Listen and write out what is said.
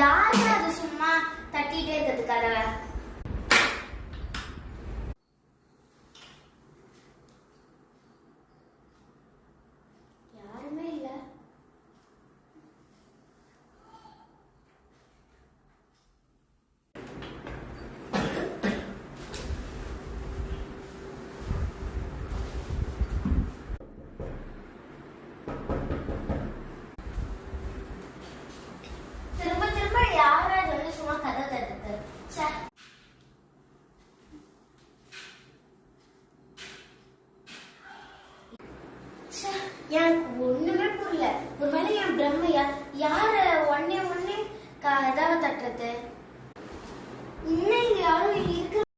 யாரு அது சும்மா தட்டிட்டே இருக்கிறது கதவை? யாருமே இல்ல. யாராவது வந்து சும்மா கதை தட்டுது. எனக்கு ஒண்ணுமே புரியல. ஒருவேளை என் பிரம்மையா யாரு ஒன்னே கதவை தட்டுறது? இன்னும் யாரும் இருக்கு.